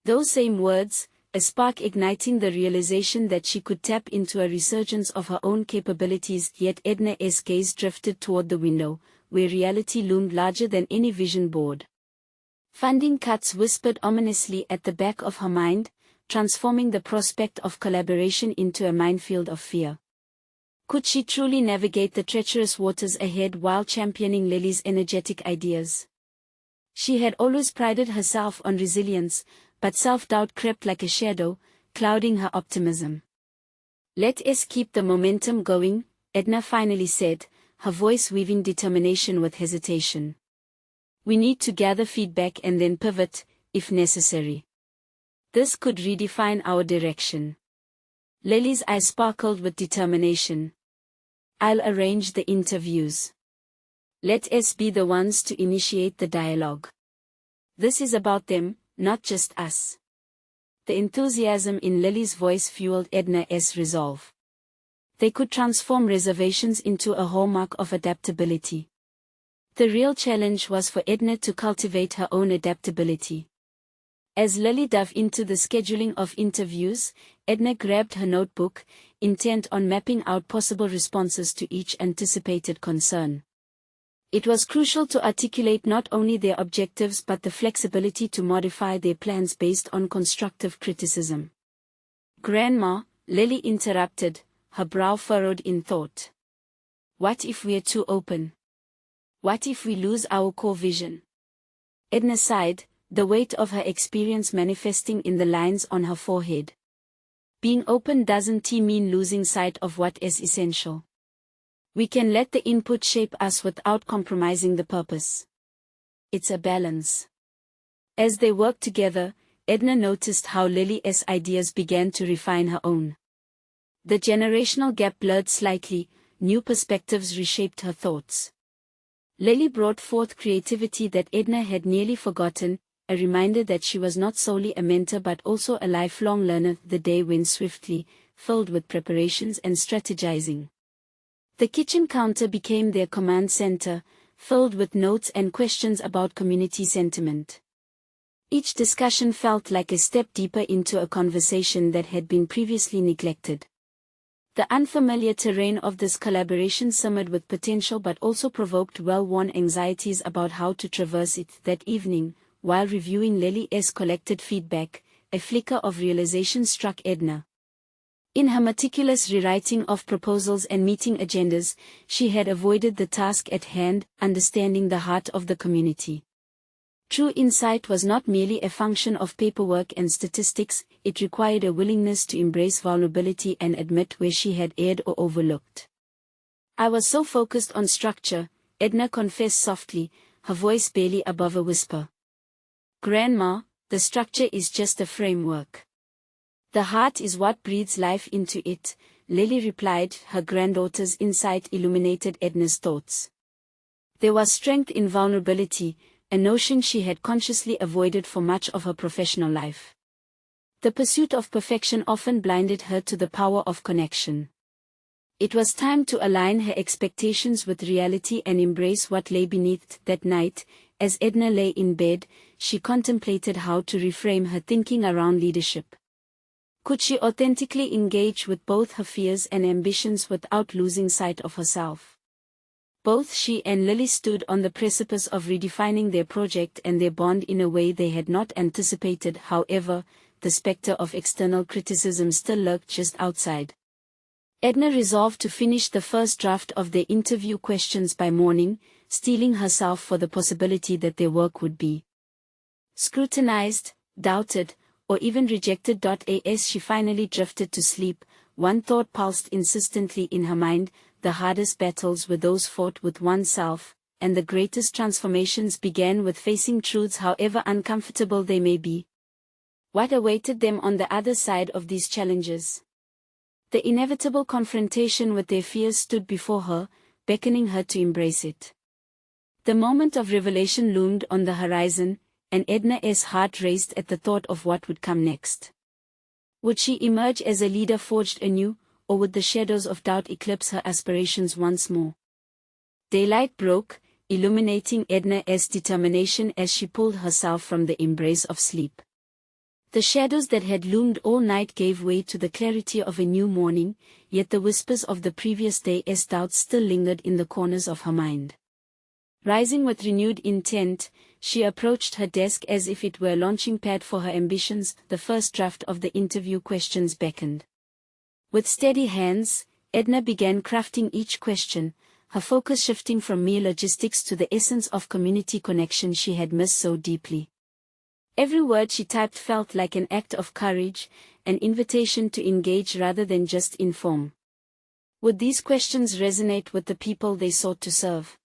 Those same words, a spark igniting the realization that she could tap into a resurgence of her own capabilities. Yet Edna's gaze drifted toward the window, where reality loomed larger than any vision board. Funding cuts whispered ominously at the back of her mind, transforming the prospect of collaboration into a minefield of fear. Could she truly navigate the treacherous waters ahead while championing Lily's energetic ideas? She had always prided herself on resilience, but self-doubt crept like a shadow, clouding her optimism. "Let us keep the momentum going," Edna finally said, her voice weaving determination with hesitation. "We need to gather feedback and then pivot, if necessary. This could redefine our direction." Lily's eyes sparkled with determination. "I'll arrange the interviews. Let us be the ones to initiate the dialogue. This is about them, not just us." The enthusiasm in Lily's voice fueled Edna's resolve. They could transform reservations into a hallmark of adaptability. The real challenge was for Edna to cultivate her own adaptability. As Lily dove into the scheduling of interviews, Edna grabbed her notebook, intent on mapping out possible responses to each anticipated concern. It was crucial to articulate not only their objectives but the flexibility to modify their plans based on constructive criticism. "Grandma," Lily interrupted, her brow furrowed in thought. "What if we're too open? What if we lose our core vision?" Edna sighed, the weight of her experience manifesting in the lines on her forehead. "Being open doesn't mean losing sight of what is essential. We can let the input shape us without compromising the purpose. It's a balance." As they worked together, Edna noticed how Lily's ideas began to refine her own. The generational gap blurred slightly, new perspectives reshaped her thoughts. Lily brought forth creativity that Edna had nearly forgotten, a reminder that she was not solely a mentor but also a lifelong learner. The day went swiftly, filled with preparations and strategizing. The kitchen counter became their command center, filled with notes and questions about community sentiment. Each discussion felt like a step deeper into a conversation that had been previously neglected. The unfamiliar terrain of this collaboration simmered with potential but also provoked well-worn anxieties about how to traverse it. That evening, while reviewing Lily's collected feedback, a flicker of realization struck Edna. In her meticulous rewriting of proposals and meeting agendas, she had avoided the task at hand, understanding the heart of the community. True insight was not merely a function of paperwork and statistics, it required a willingness to embrace vulnerability and admit where she had erred or overlooked. "I was so focused on structure," Edna confessed softly, her voice barely above a whisper. "Grandma, the structure is just a framework. The heart is what breathes life into it," Lily replied. Her granddaughter's insight illuminated Edna's thoughts. There was strength in vulnerability, a notion she had consciously avoided for much of her professional life. The pursuit of perfection often blinded her to the power of connection. It was time to align her expectations with reality and embrace what lay beneath. That night, as Edna lay in bed, she contemplated how to reframe her thinking around leadership. Could she authentically engage with both her fears and ambitions without losing sight of herself? Both she and Lily stood on the precipice of redefining their project and their bond in a way they had not anticipated. However, the specter of external criticism still lurked just outside. Edna resolved to finish the first draft of their interview questions by morning, steeling herself for the possibility that their work would be scrutinized, doubted, or even rejected. As she finally drifted to sleep, one thought pulsed insistently in her mind: the hardest battles were those fought with oneself, and the greatest transformations began with facing truths however uncomfortable they may be. What awaited them on the other side of these challenges? The inevitable confrontation with their fears stood before her, beckoning her to embrace it. The moment of revelation loomed on the horizon, and Edna's heart raced at the thought of what would come next. Would she emerge as a leader forged anew, or would the shadows of doubt eclipse her aspirations once more? Daylight broke, illuminating Edna's determination as she pulled herself from the embrace of sleep. The shadows that had loomed all night gave way to the clarity of a new morning, yet the whispers of the previous day's doubts still lingered in the corners of her mind. Rising with renewed intent, she approached her desk as if it were a launching pad for her ambitions. The first draft of the interview questions beckoned. With steady hands, Edna began crafting each question, her focus shifting from mere logistics to the essence of community connection she had missed so deeply. Every word she typed felt like an act of courage, an invitation to engage rather than just inform. Would these questions resonate with the people they sought to serve?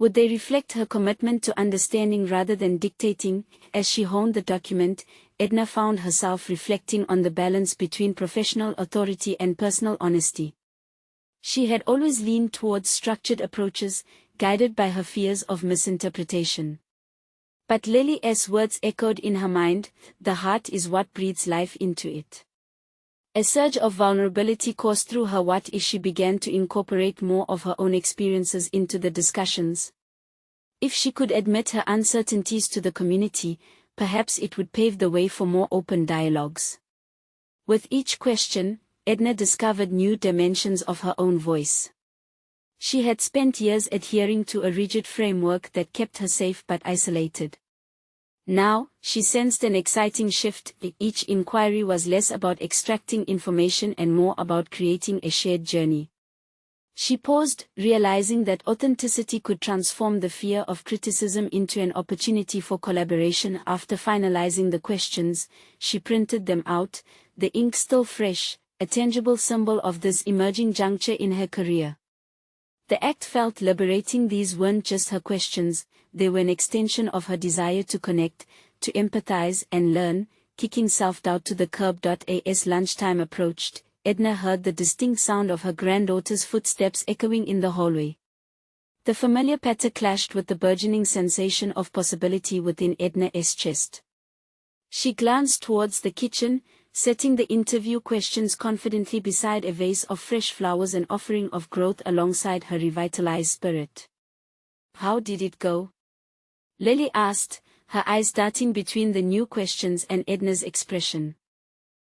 Would they reflect her commitment to understanding rather than dictating? As she honed the document, Edna found herself reflecting on the balance between professional authority and personal honesty. She had always leaned towards structured approaches, guided by her fears of misinterpretation. But Lily's words echoed in her mind: the heart is what breathes life into it. A surge of vulnerability coursed through her as she began to incorporate more of her own experiences into the discussions. If she could admit her uncertainties to the community, perhaps it would pave the way for more open dialogues. With each question, Edna discovered new dimensions of her own voice. She had spent years adhering to a rigid framework that kept her safe but isolated. Now, she sensed an exciting shift. Each inquiry was less about extracting information and more about creating a shared journey. She paused, realizing that authenticity could transform the fear of criticism into an opportunity for collaboration. After finalizing the questions, she printed them out, the ink still fresh, a tangible symbol of this emerging juncture in her career. The act felt liberating. These weren't just her questions, they were an extension of her desire to connect, to empathize and learn. Kicking self-doubt to the curb. As lunchtime approached, Edna heard the distinct sound of her granddaughter's footsteps echoing in the hallway. The familiar patter clashed with the burgeoning sensation of possibility within Edna's chest. She glanced towards the kitchen, setting the interview questions confidently beside a vase of fresh flowers, an offering of growth alongside her revitalized spirit. "How did it go?" Lily asked, her eyes darting between the new questions and Edna's expression.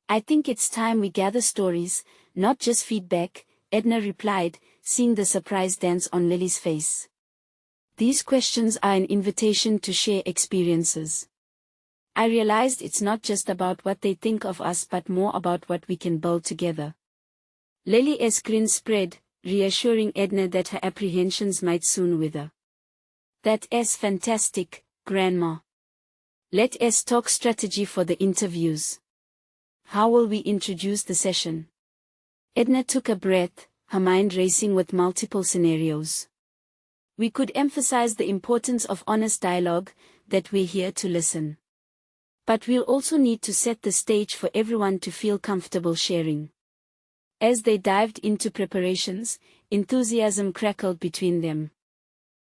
"I think it's time we gather stories, not just feedback," Edna replied, seeing the surprise dance on Lily's face. "These questions are an invitation to share experiences. I realized it's not just about what they think of us but more about what we can build together." Lily's grin spread, reassuring Edna that her apprehensions might soon wither. "That's fantastic, Grandma. Let's talk strategy for the interviews. How will we introduce the session?" Edna took a breath, her mind racing with multiple scenarios. "We could emphasize the importance of honest dialogue, that we're here to listen. But we'll also need to set the stage for everyone to feel comfortable sharing." As they dived into preparations, enthusiasm crackled between them.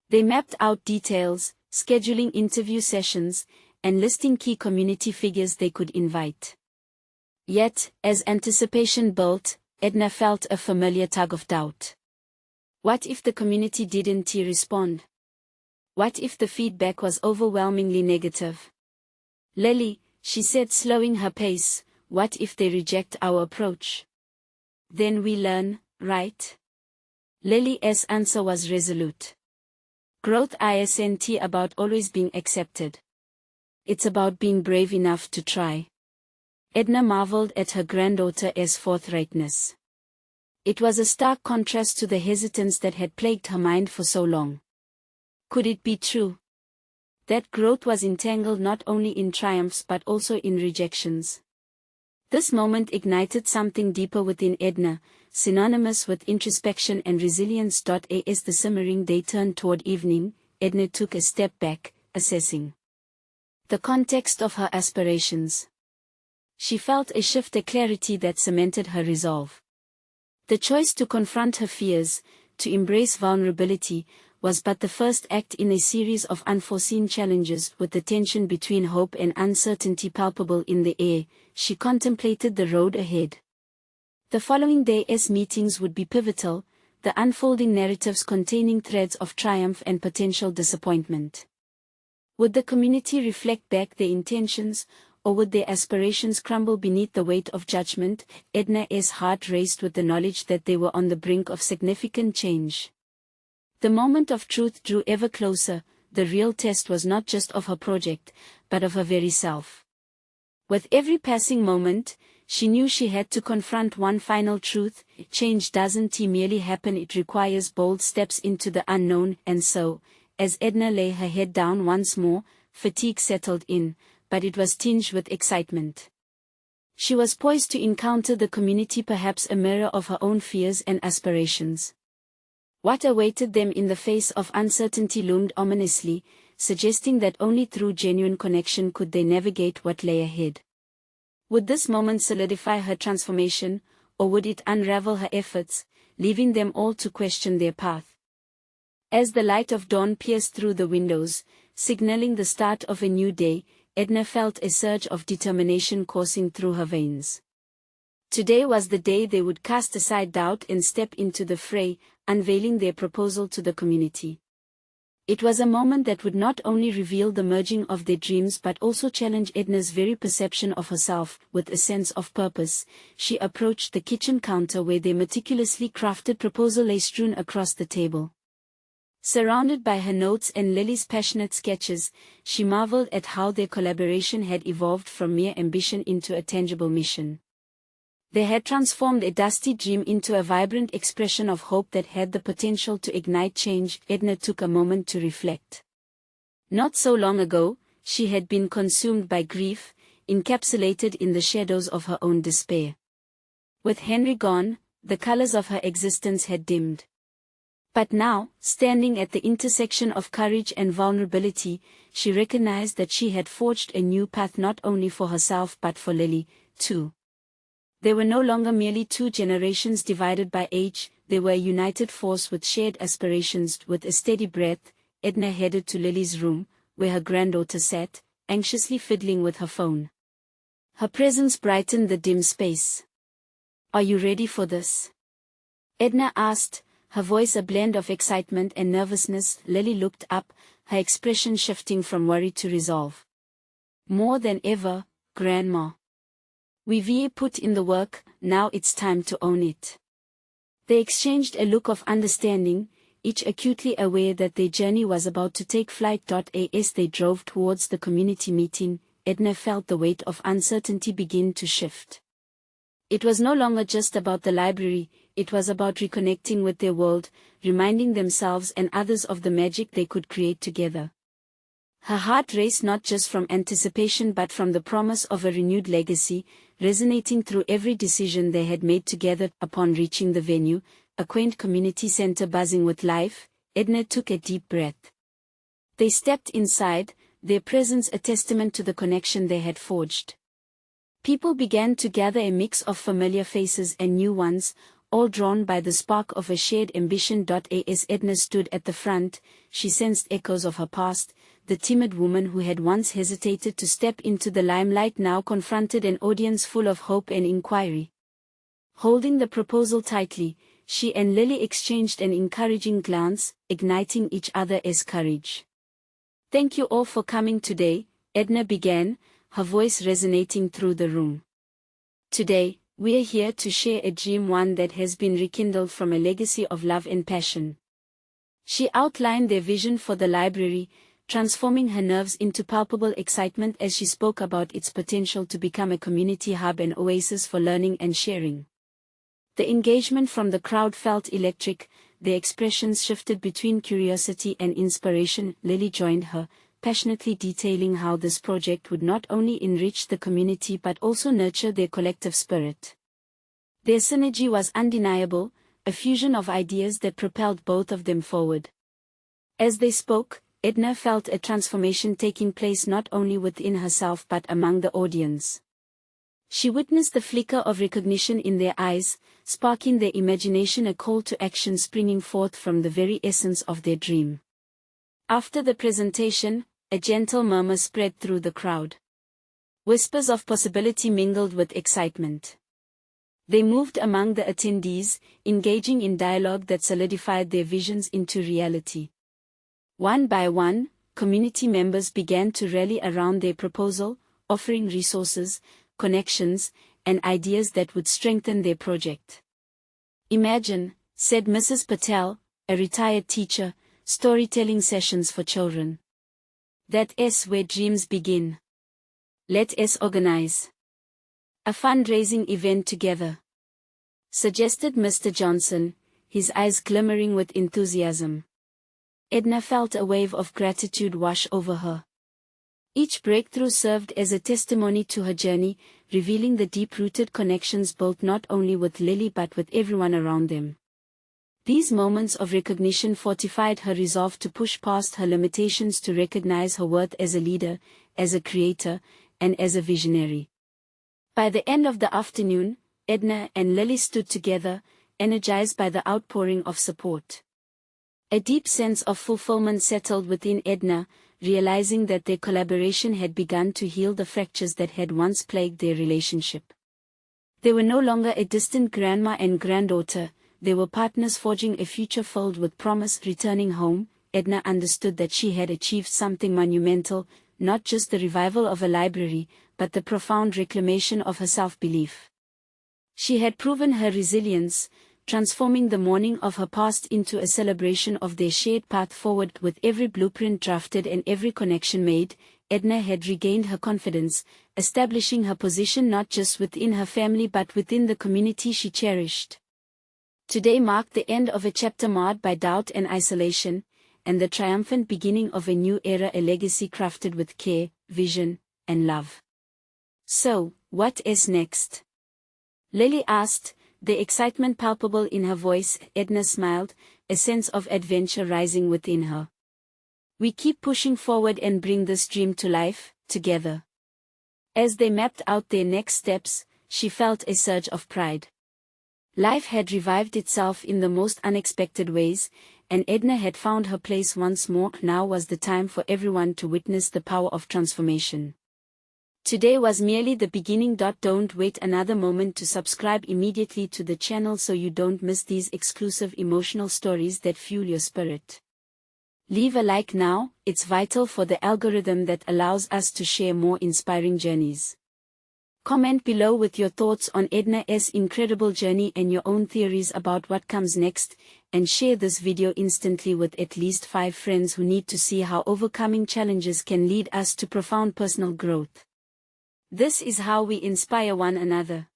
They mapped out details, scheduling interview sessions, and listing key community figures they could invite. Yet, as anticipation built, Edna felt a familiar tug of doubt. What if the community didn't respond? What if the feedback was overwhelmingly negative? "Lily," she said, slowing her pace, "what if they reject our approach? Then we learn, right?" Lily's answer was resolute. "Growth isn't about always being accepted. It's about being brave enough to try." Edna marveled at her granddaughter's forthrightness. It was a stark contrast to the hesitance that had plagued her mind for so long. Could it be true that growth was entangled not only in triumphs but also in rejections? This moment ignited something deeper within Edna, synonymous with introspection and resilience. As the simmering day turned toward evening, Edna took a step back, assessing the context of her aspirations. She felt a shift, a clarity that cemented her resolve. The choice to confront her fears, to embrace vulnerability, was but the first act in a series of unforeseen challenges. With the tension between hope and uncertainty palpable in the air, she contemplated the road ahead. The following day's meetings would be pivotal, the unfolding narratives containing threads of triumph and potential disappointment. Would the community reflect back their intentions, or would their aspirations crumble beneath the weight of judgment? Edna's heart raced with the knowledge that they were on the brink of significant change. The moment of truth drew ever closer. The real test was not just of her project, but of her very self. With every passing moment, she knew she had to confront one final truth: change doesn't merely happen, it requires bold steps into the unknown. And so, as Edna lay her head down once more, fatigue settled in, but it was tinged with excitement. She was poised to encounter the community, perhaps a mirror of her own fears and aspirations. What awaited them in the face of uncertainty loomed ominously, suggesting that only through genuine connection could they navigate what lay ahead. Would this moment solidify her transformation, or would it unravel her efforts, leaving them all to question their path? As the light of dawn pierced through the windows, signaling the start of a new day, Edna felt a surge of determination coursing through her veins. Today was the day they would cast aside doubt and step into the fray, unveiling their proposal to the community. It was a moment that would not only reveal the merging of their dreams but also challenge Edna's very perception of herself. With a sense of purpose, she approached the kitchen counter where their meticulously crafted proposal lay strewn across the table. Surrounded by her notes and Lily's passionate sketches, she marveled at how their collaboration had evolved from mere ambition into a tangible mission. They had transformed a dusty dream into a vibrant expression of hope that had the potential to ignite change. Edna took a moment to reflect. Not so long ago, she had been consumed by grief, encapsulated in the shadows of her own despair. With Henry gone, the colors of her existence had dimmed. But now, standing at the intersection of courage and vulnerability, she recognized that she had forged a new path not only for herself but for Lily, too. They were no longer merely two generations divided by age, they were a united force with shared aspirations. With a steady breath, Edna headed to Lily's room, where her granddaughter sat, anxiously fiddling with her phone. Her presence brightened the dim space. "Are you ready for this?" Edna asked, her voice a blend of excitement and nervousness. Lily looked up, her expression shifting from worry to resolve. "More than ever, Grandma. We've put in the work, now it's time to own it." They exchanged a look of understanding, each acutely aware that their journey was about to take flight. As they drove towards the community meeting, Edna felt the weight of uncertainty begin to shift. It was no longer just about the library, it was about reconnecting with their world, reminding themselves and others of the magic they could create together. Her heart raced not just from anticipation but from the promise of a renewed legacy, resonating through every decision they had made together. Upon reaching the venue, a quaint community center buzzing with life, Edna took a deep breath. They stepped inside, their presence a testament to the connection they had forged. People began to gather, a mix of familiar faces and new ones, all drawn by the spark of a shared ambition. As Edna stood at the front, she sensed echoes of her past. The timid woman who had once hesitated to step into the limelight now confronted an audience full of hope and inquiry. Holding the proposal tightly, she and Lily exchanged an encouraging glance, igniting each other's courage. "Thank you all for coming today," Edna began, her voice resonating through the room. "Today, we're here to share a dream, one that has been rekindled from a legacy of love and passion." She outlined their vision for the library, transforming her nerves into palpable excitement as she spoke about its potential to become a community hub and oasis for learning and sharing. The engagement from the crowd felt electric, their expressions shifted between curiosity and inspiration. Lily joined her, passionately detailing how this project would not only enrich the community but also nurture their collective spirit. Their synergy was undeniable, a fusion of ideas that propelled both of them forward. As they spoke, Edna felt a transformation taking place not only within herself but among the audience. She witnessed the flicker of recognition in their eyes, sparking their imagination, a call to action springing forth from the very essence of their dream. After the presentation, a gentle murmur spread through the crowd. Whispers of possibility mingled with excitement. They moved among the attendees, engaging in dialogue that solidified their visions into reality. One by one, community members began to rally around their proposal, offering resources, connections, and ideas that would strengthen their project. "Imagine," said Mrs. Patel, a retired teacher, "storytelling sessions for children. That's where dreams begin. Let us organize a fundraising event together," suggested Mr. Johnson, his eyes glimmering with enthusiasm. Edna felt a wave of gratitude wash over her. Each breakthrough served as a testimony to her journey, revealing the deep-rooted connections built not only with Lily but with everyone around them. These moments of recognition fortified her resolve to push past her limitations, to recognize her worth as a leader, as a creator, and as a visionary. By the end of the afternoon, Edna and Lily stood together, energized by the outpouring of support. A deep sense of fulfillment settled within Edna, realizing that their collaboration had begun to heal the fractures that had once plagued their relationship. They were no longer a distant grandma and granddaughter, they were partners forging a future filled with promise. Returning home, Edna understood that she had achieved something monumental, not just the revival of a library, but the profound reclamation of her self-belief. She had proven her resilience, transforming the mourning of her past into a celebration of their shared path forward. With every blueprint drafted and every connection made, Edna had regained her confidence, establishing her position not just within her family but within the community she cherished. Today marked the end of a chapter marred by doubt and isolation, and the triumphant beginning of a new era, a legacy crafted with care, vision, and love. So, what is next? Lily asked, the excitement palpable in her voice. Edna smiled, a sense of adventure rising within her. We keep pushing forward and bring this dream to life, together. As they mapped out their next steps, she felt a surge of pride. Life had revived itself in the most unexpected ways, and Edna had found her place once more. Now was the time for everyone to witness the power of transformation. Today was merely the beginning. Don't wait another moment to subscribe immediately to the channel so you don't miss these exclusive emotional stories that fuel your spirit. Leave a like now, it's vital for the algorithm that allows us to share more inspiring journeys. Comment below with your thoughts on Edna's incredible journey and your own theories about what comes next, and share this video instantly with at least 5 friends who need to see how overcoming challenges can lead us to profound personal growth. This is how we inspire one another.